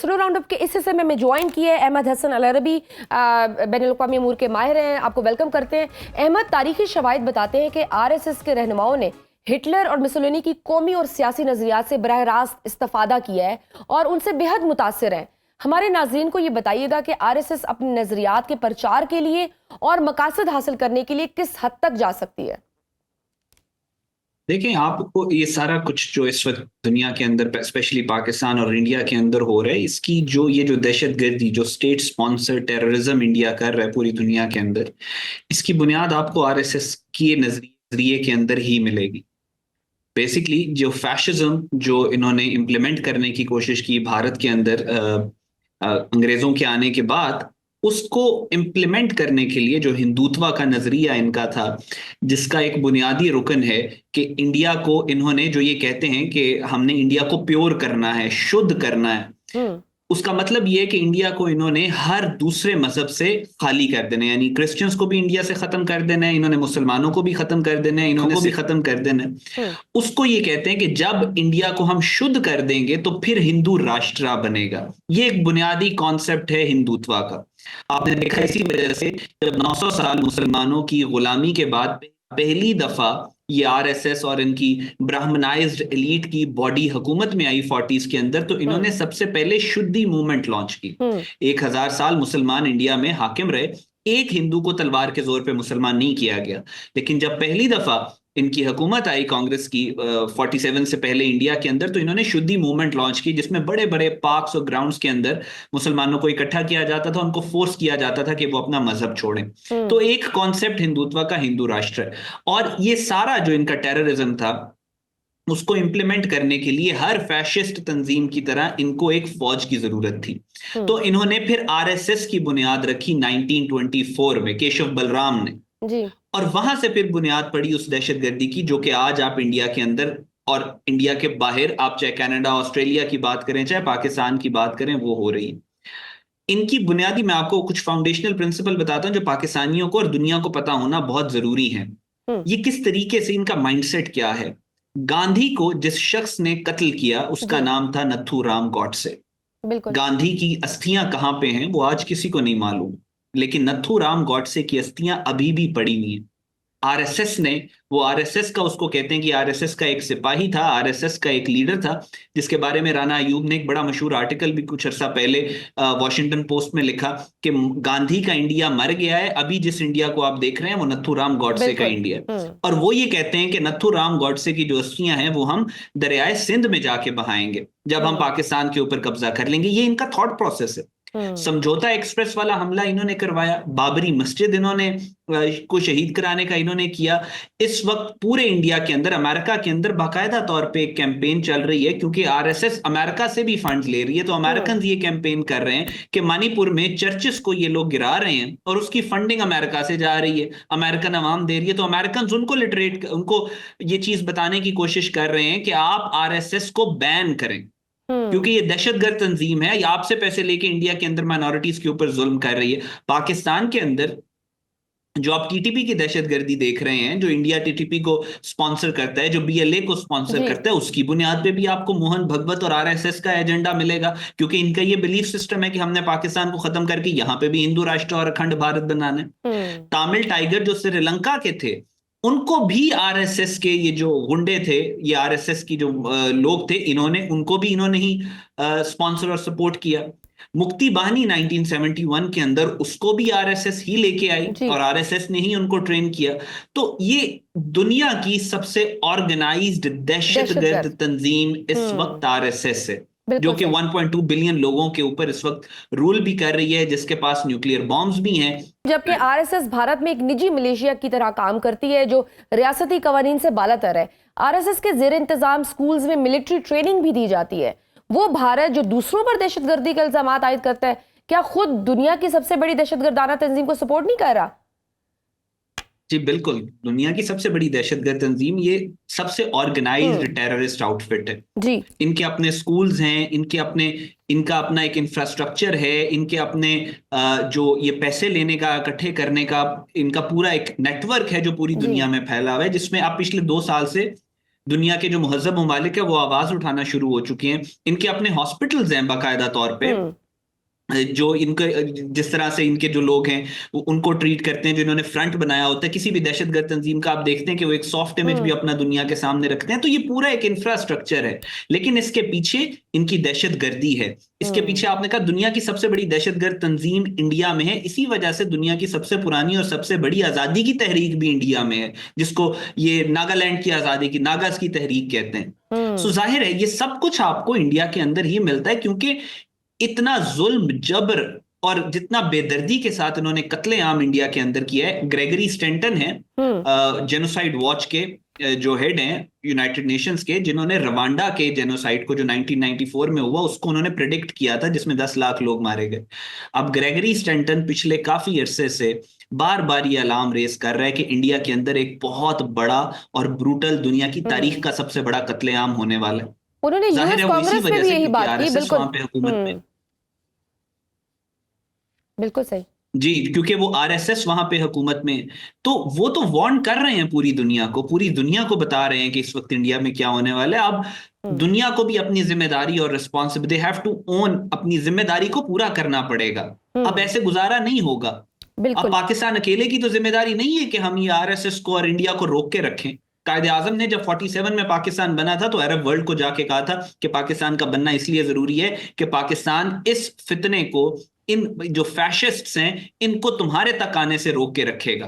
Slow round up के इस हिस्से में मैं ज्वाइन किए अहमद हसन अल अरबी, बैनुल-अक़वामी अमूर के माहिर हैं, आपको वेलकम करते हैं। अहमद, तारीखी शवाहिद बताते हैं कि आरएसएस के रहनुमाओं ने हिटलर और मुसोलिनी की कौमी और सियासी नजरियात से बराह रास्त इस्तिफादा किया है और उनसे बेहद मुतासिर हैं। हमारे नाज़रीन को ये बताइएगा कि आरएसएस अपने नजरियात के प्रचार के लिए और मकासद हासिल करने के लिए किस हद तक जा सकती है? देखें, आपको ये सारा कुछ जो इस वक्त दुनिया के अंदर स्पेशली पाकिस्तान और इंडिया के अंदर हो रहा है, इसकी जो दहशतगर्दी, जो स्टेट स्पॉन्सर टेररिज्म इंडिया कर रहा है पूरी दुनिया के अंदर, इसकी बुनियाद आपको आरएसएस के नजरिए के अंदर ही मिलेगी। बेसिकली जो फैशिज्म जो इन्होंने इम्प्लीमेंट करने की कोशिश की भारत के अंदर अंग्रेजों के आने के बाद, उसको इम्प्लीमेंट करने के लिए जो हिंदुत्व का नजरिया इनका था, जिसका एक बुनियादी रुकन है कि इंडिया को इन्होंने जो ये कहते हैं कि हमने इंडिया को प्योर करना है, शुद्ध करना है, उसका मतलब ये है कि इंडिया को इन्होंने हर दूसरे मजहब से खाली कर देना है, यानी क्रिश्चियंस को भी इंडिया से खत्म कर देना है, इन्होंने मुसलमानों को भी खत्म कर देना है, इन्होंने भी खत्म कर देना है। उसको ये कहते हैं कि जब इंडिया को हम शुद्ध कर देंगे तो फिर हिंदू राष्ट्र बनेगा। ये एक बुनियादी कॉन्सेप्ट है हिंदुत्व का। आपने देखा इसी वजह से जब 900 साल मुसलमानों की गुलामी के बाद पहली दफा ये आरएसएस और इनकी ब्राह्मणाइज्ड एलीट की बॉडी हुकूमत में आई 40s के अंदर, तो इन्होंने सबसे पहले शुद्धि मूवमेंट लॉन्च की। 1000 साल मुसलमान इंडिया में हाकिम रहे, एक हिंदू को तलवार के जोर पे मुसलमान नहीं किया गया। लेकिन जब पहली दफा इनकी हुकूमत आई कांग्रेस की 47 से पहले इंडिया के अंदर, तो इन्होंने शुद्धि मूवमेंट लॉन्च की, जिसमें बड़े बड़े पार्क्स और ग्राउंड्स के अंदर मुसलमानों को इकट्ठा किया जाता था, उनको फोर्स किया जाता था कि वो अपना मजहब छोड़ें। तो एक कॉन्सेप्ट हिंदुत्व का, हिंदू राष्ट्र है। और ये सारा जो इनका टेररिज्म था, उसको इम्प्लीमेंट करने के लिए हर फैशिस्ट तंजीम की तरह इनको एक फौज की जरूरत थी। तो इन्होंने फिर आरएसएस की बुनियाद रखी 1924 में केशव बलराम ने जी। और वहां से फिर बुनियाद पड़ी उस दहशतगर्दी की, जो कि आज आप इंडिया के अंदर और इंडिया के बाहर, आप चाहे कनाडा ऑस्ट्रेलिया की बात करें, चाहे पाकिस्तान की बात करें, वो हो रही है। इनकी बुनियादी, मैं आपको कुछ फाउंडेशनल प्रिंसिपल बताता हूं जो पाकिस्तानियों को और दुनिया को पता होना बहुत जरूरी है। ये किस तरीके से, इनका माइंडसेट क्या है। गांधी को जिस शख्स ने कत्ल किया उसका नाम था नथुराम गॉडसे। गांधी की अस्थियां कहां पे हैं वो आज किसी को नहीं मालूम, लेकिन नथुराम गॉडसे की अस्थियां अभी भी पड़ी हुई हैं। आरएसएस ने, वो आरएसएस का, उसको कहते हैं कि आरएसएस का एक सिपाही था, आरएसएस का एक लीडर था, जिसके बारे में राना अयूब ने एक बड़ा मशहूर आर्टिकल भी कुछ अर्सा पहले वॉशिंगटन पोस्ट में लिखा कि गांधी का इंडिया मर गया है, अभी जिस इंडिया को आप देख रहे हैं वो नथुराम गॉडसे का इंडिया है। और वो ये कहते हैं कि नथुराम गॉडसे की जो अस्थियां हैं वो हम दरियाए सिंध में जाके बहाएंगे जब हम पाकिस्तान के ऊपर कब्जा कर लेंगे। ये इनका थॉट प्रोसेस है। समझौता एक्सप्रेस वाला हमला इन्होंने करवाया, बाबरी मस्जिद इन्होंने को शहीद कराने का इन्होंने किया। इस वक्त पूरे इंडिया के अंदर, अमेरिका के अंदर बाकायदा तौर पे एक कैंपेन चल रही है, क्योंकि आरएसएस अमेरिका से भी फंड ले रही है। तो अमेरिकन ये कैंपेन कर रहे हैं कि मणिपुर में चर्चेस को ये लोग गिरा रहे हैं और उसकी फंडिंग अमेरिका से जा रही है, अमेरिकन अवाम दे रही है। तो अमेरिकन उनको लिटरेट, उनको ये चीज बताने की कोशिश कर रहे हैं कि आप आरएसएस को बैन करें, क्योंकि ये दहशतगर्द तंजीम है, या आपसे पैसे लेके इंडिया के अंदर माइनॉरिटीज के ऊपर जुल्म कर रही है। पाकिस्तान के अंदर जो आप टीटीपी की दहशतगर्दी देख रहे हैं, जो इंडिया टीटीपी को स्पॉन्सर करता है, जो बीएलए को स्पॉन्सर करता है, उसकी बुनियाद पे भी आपको मोहन भगवत और आरएसएस का एजेंडा मिलेगा, क्योंकि इनका ये बिलीफ सिस्टम है कि हमने पाकिस्तान को खत्म करके यहाँ पे भी हिंदू राष्ट्र और अखंड भारत बनाना है। तमिल टाइगर जो श्रीलंका के थे, उनको भी आरएसएस के ये जो गुंडे थे, ये आरएसएस की जो लोग थे, इन्होंने, उनको भी इन्होंने ही स्पॉन्सर और सपोर्ट किया। मुक्ति बाहिनी 1971 के अंदर, उसको भी आरएसएस ही लेके आई और आरएसएस ने ही उनको ट्रेन किया। तो ये दुनिया की सबसे ऑर्गेनाइज्ड दहशतगर्द तंजीम इस वक्त आरएसएस है, जो कि 1.2 बिलियन लोगों के ऊपर इस वक्त रूल भी कर रही है, जिसके पास न्यूक्लियर बॉम्ब्स भी हैं। जबकि आरएसएस भारत में एक निजी मिलिशिया की तरह काम करती है, जो रियासती कवानीन से बालातर है। आरएसएस के जेर इंतजाम स्कूल्स में मिलिट्री ट्रेनिंग भी दी जाती है। वो भारत जो दूसरों पर दहशतगर्दी के इल्जाम आयद करता है, क्या खुद दुनिया की सबसे बड़ी दहशतगर्दाना तंजीम को सपोर्ट नहीं कर रहा? जी बिल्कुल, दुनिया की सबसे बड़ी दहशतगर्द तंजीम, ये सबसे ऑर्गेनाइज्ड टेररिस्ट आउटफिट है जी। इनके अपने स्कूल्स हैं, इनका अपना एक इंफ्रास्ट्रक्चर है, इनके अपने जो ये पैसे लेने का, इकट्ठे करने का, इनका पूरा एक नेटवर्क है जो पूरी दुनिया में फैला हुआ है, जिसमें आप पिछले 2 साल से दुनिया के जो मुहज्जब ममालिक है वो आवाज उठाना शुरू हो चुके हैं। इनके अपने हॉस्पिटल्स हैं बाकायदा तौर पे, जो इनके जिस तरह से इनके जो लोग हैं उनको ट्रीट करते हैं, जो इन्होंने फ्रंट बनाया होता है किसी भी दहशतगर्द तंजीम का, आप देखते हैं कि वो एक सॉफ्ट इमेज भी अपना दुनिया के सामने रखते हैं। तो ये पूरा एक इंफ्रास्ट्रक्चर है, लेकिन इसके पीछे इनकी दहशतगर्दी है। इसके पीछे आपने कहा दुनिया की सबसे बड़ी दहशतगर्द तंजीम इंडिया में है, इसी वजह से दुनिया की सबसे पुरानी और सबसे बड़ी आजादी की तहरीक भी इंडिया में है, जिसको ये नागालैंड की आजादी की, नागास की तहरीक कहते हैं। सो जाहिर है ये सब कुछ आपको इंडिया के अंदर ही मिलता है, क्योंकि इतना जुल्म जबर और जितना बेदर्दी के साथ इन्होंने कत्लेआम इंडिया के अंदर किया है। ग्रेगरी स्टेंटन है जेनोसाइड वॉच के जो हेड हैं यूनाइटेड नेशंस के, जिन्होंने रवांडा के जेनोसाइड को जो 1994 में हुआ उसको उन्होंने प्रेडिक्ट किया था, जिसमें 10 लाख लोग मारे गए। अब ग्रेगरी स्टेंटन पिछले काफी अरसे से बार बार ये अलार्म रेस कर रहा है कि इंडिया के अंदर एक बहुत बड़ा और ब्रूटल, दुनिया की तारीख का सबसे बड़ा कत्लेआम होने वाला है। उन्होंने यूएस कांग्रेस में भी यही बात की, बिल्कुल वहां पे हुकूमत में, बिल्कुल सही जी, क्योंकि वो आरएसएस वहां पे हुकूमत में, तो वो तो वार्न कर रहे हैं पूरी दुनिया को, पूरी दुनिया को बता रहे हैं कि इस वक्त इंडिया में क्या होने वाला है। अब दुनिया को भी अपनी जिम्मेदारी और responsibility, they have to own, अपनी जिम्मेदारी को पूरा करना पड़ेगा। अब ऐसे गुजारा नहीं होगा। अब पाकिस्तान अकेले की तो जिम्मेदारी नहीं है कि हम ये आरएसएस को और इंडिया को रोक के रखें। कायदे आजम ने जब 47 में पाकिस्तान बना था तो अरब वर्ल्ड को जाके कहा था कि पाकिस्तान का बनना इसलिए जरूरी है कि पाकिस्तान इस फितने को, इन जो फैशिस्ट्स हैं इनको तुम्हारे तक आने से रोक के रखेगा।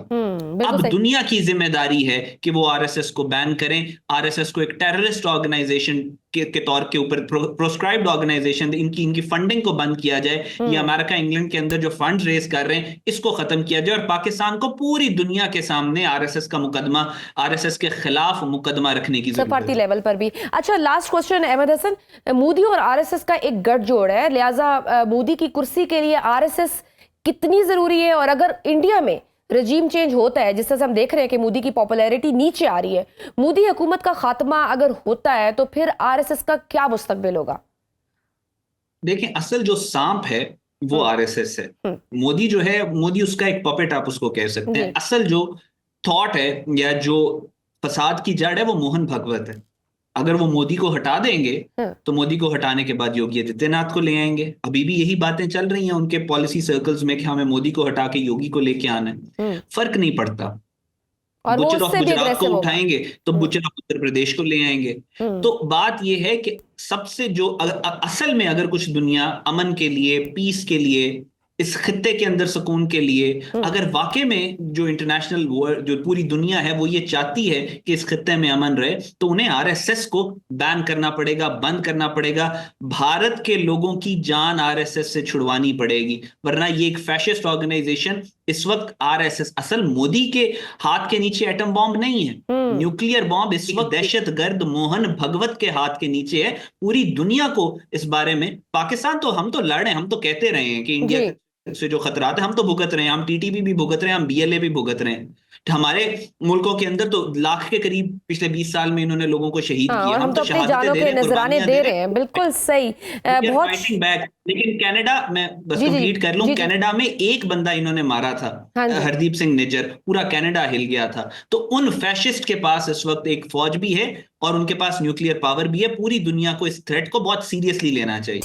अब दुनिया की जिम्मेदारी है कि वो आरएसएस को बैन करें, आरएसएस को एक टेररिस्ट ऑर्गेनाइजेशन के तौर के ऊपर, प्रोस्क्राइब्ड ऑर्गेनाइजेशन, इनकी फंडिंग को बंद किया जाए। ये अमेरिका इंग्लैंड के अंदर जो फंड रेज कर रहे हैं इसको खत्म किया जाए, और पाकिस्तान को पूरी दुनिया के सामने आरएसएस का मुकदमा, आरएसएस के खिलाफ मुकदमा रखने की सफारती लेवल पर भी। अच्छा, लास्ट क्वेश्चन अहमद हसन, मोदी और आरएसएस का एक गठजोड़ है, लिहाजा मोदी की कुर्सी के लिए आरएसएस कितनी जरूरी है? और अगर इंडिया में रजीम चेंज होता है, जिस तरह से हम देख रहे हैं कि मोदी की पॉपुलैरिटी नीचे आ रही है, मोदी हुकूमत का खात्मा अगर होता है तो फिर आरएसएस का क्या मुस्तकबिल होगा? देखें, असल जो सांप है वो आरएसएस है। मोदी जो है, मोदी उसका एक पपेट आप उसको कह सकते हैं। असल जो थॉट है या जो फसाद की जड़ है वो मोहन भागवत है। अगर वो मोदी को हटा देंगे तो मोदी को हटाने के बाद योगी आदित्यनाथ को ले आएंगे। अभी भी यही बातें चल रही हैं उनके पॉलिसी सर्कल्स में कि हमें मोदी को हटा के योगी को लेके आना है। फर्क नहीं पड़ता, बुचर ऑफ गुजरात को उठाएंगे तो बुचर ऑफ उत्तर प्रदेश को ले आएंगे। तो बात यह है कि सबसे जो असल में अगर कुछ दुनिया अमन के लिए, पीस के लिए, इस खित्ते के अंदर सुकून के लिए, अगर वाकई में जो इंटरनेशनल वर्ल्ड, जो पूरी दुनिया है वो ये चाहती है कि इस खित्ते में अमन रहे, तो उन्हें आरएसएस को बैन करना पड़ेगा, बंद करना पड़ेगा। भारत के लोगों की जान आरएसएस से छुड़वानी पड़ेगी, वरना ये एक फैशिस्ट ऑर्गेनाइजेशन, इस वक्त आरएसएस असल मोदी के हाथ के नीचे एटम बॉम्ब नहीं है, न्यूक्लियर बॉम्ब इस वक्त दहशतगर्द मोहन भगवत के हाथ के नीचे है। पूरी दुनिया को इस बारे में, पाकिस्तान तो हम तो लड़ रहे हैं, हम तो कहते रहे हैं कि इंडिया से जो खतरात है हम तो भुगत रहे हैं, हम टीटीपी भी भुगत रहे हैं, हम बीएलए भी भुगत रहे हैं। हमारे मुल्कों के अंदर तो लाख के करीब पिछले 20 साल में इन्होंने लोगों को शहीद किया। और हम तो अपनी जानों के नजराने दे रहे हैं। बिल्कुल सही, बहुत। लेकिन कनाडा, मैं बस कंप्लीट कर लूं, कनाडा में एक बंदा इन्होंने मारा था, हरदीप सिंह निज्जर, पूरा कनाडा हिल गया था। तो उन फैशिस्ट के पास इस वक्त एक फौज भी है और उनके पास न्यूक्लियर पावर भी है। पूरी दुनिया को इस थ्रेट को बहुत सीरियसली लेना चाहिए।